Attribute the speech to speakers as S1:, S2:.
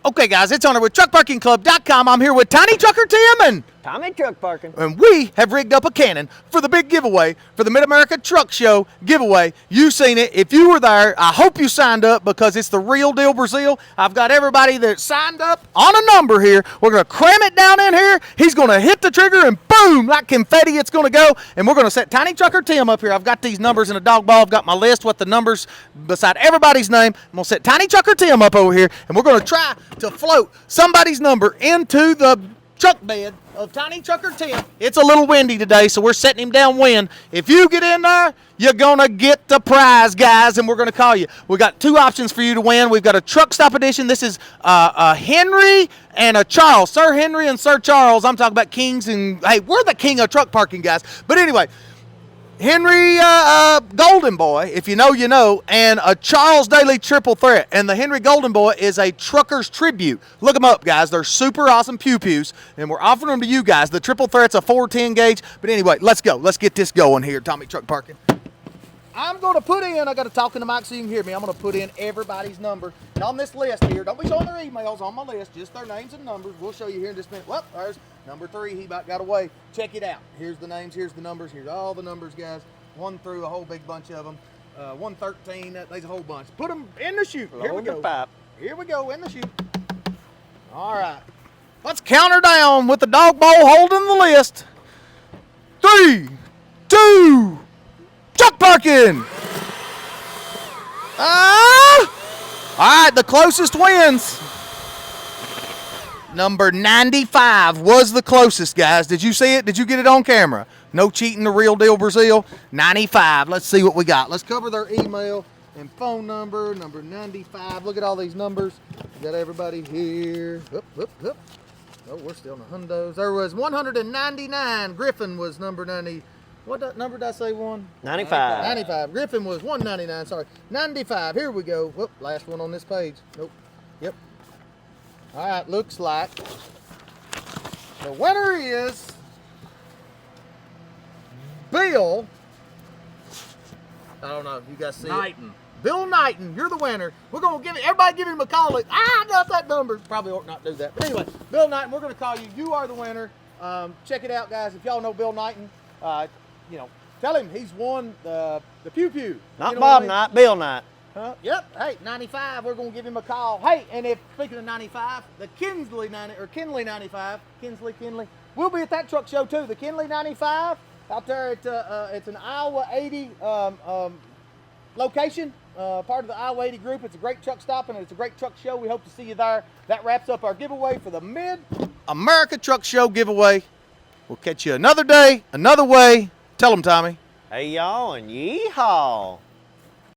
S1: Okay, guys, it's on with TruckParkingClub.com. I'm here with Tiny Trucker Tim and
S2: Tommy Truck Parking.
S1: And we have rigged up a cannon for the big giveaway for the Mid-America Truck Show giveaway. You've seen it. If you were there, I hope you signed up because it's the real deal Brazil. I've got everybody that signed up on a number here. We're going to cram it down in here. He's going to hit the trigger and boom, like confetti, it's going to go. And we're going to set Tiny Trucker Tim up here. I've got these numbers in a dog ball. I've got my list with the numbers beside everybody's name. I'm going to set Tiny Trucker Tim up over here, and we're going to try to float somebody's number into the truck bed of Tiny Trucker Tim. It's a little windy today, so we're setting him downwind. If you get in there, you're going to get the prize, guys, and we're going to call you. We've got two options for you to win. We've got a truck stop edition. This is a Henry and a Charles. Sir Henry and Sir Charles. I'm talking about kings, and, hey, we're the king of truck parking, guys. But anyway, Henry Golden Boy, if you know, you know, and a Charles Daily Triple Threat. And the Henry Golden Boy is a trucker's tribute. Look them up, guys. They're super awesome pew-pews, and we're offering them to you guys. The Triple Threat's a 410 gauge. But anyway, let's go. Let's get this going here, Tommy Truck Parking. I'm going to put in, I got to talk in the mic so you can hear me. I'm going to put in everybody's number. And on this list here, don't be showing their emails on my list, just their names and numbers. We'll show you here in just a minute. Well, there's number 3. He about got away. Check it out. Here's the names. Here's the numbers. Here's all the numbers, guys. 1 through a whole big bunch of them. 113, there's a whole bunch. Put them in the chute. Here we go. Here we go, in the chute. All right. Let's count her down with the dog bowl holding the list. 3, 2, truck parking. All right, the closest wins. Number 95 was the closest, guys. Did you see it? Did you get it on camera? No cheating, the real deal Brazil. 95. Let's see what we got. Let's cover their email and phone number. Number 95. Look at all these numbers. We got everybody here. Oh, we're still in the hundos. There was 199. Griffin was number 90. What number did I say?
S2: 95.
S1: 95. Griffin was 199. Sorry. 95. Here we go. Whoop, last one on this page. Nope. Yep. All right, looks like the winner is Bill. I don't know if you guys see
S3: Knighton.
S1: it. Bill Knighton, you're the winner. We're going to give it, everybody give him a call. Like, I got that number. Probably ought not do that. But anyway, Bill Knighton, we're going to call you. You are the winner. Check it out, guys. If y'all know Bill Knighton, you know, tell him he's won the Pew Pew.
S2: Not
S1: you know
S2: Bob
S1: I mean?
S2: Knight, Bill Knight.
S1: Yep. Hey, 95. We're gonna give him a call. Hey, and if speaking of 95, the Kinsley 95, Kinsley, we'll be at that truck show too. The Kinley 95 out there at it's an Iowa 80 location, part of the Iowa 80 group. It's a great truck stop and it's a great truck show. We hope to see you there. That wraps up our giveaway for the Mid-America Truck Show giveaway. We'll catch you another day, another way. Tell them, Tommy.
S2: Hey, y'all, and yeehaw.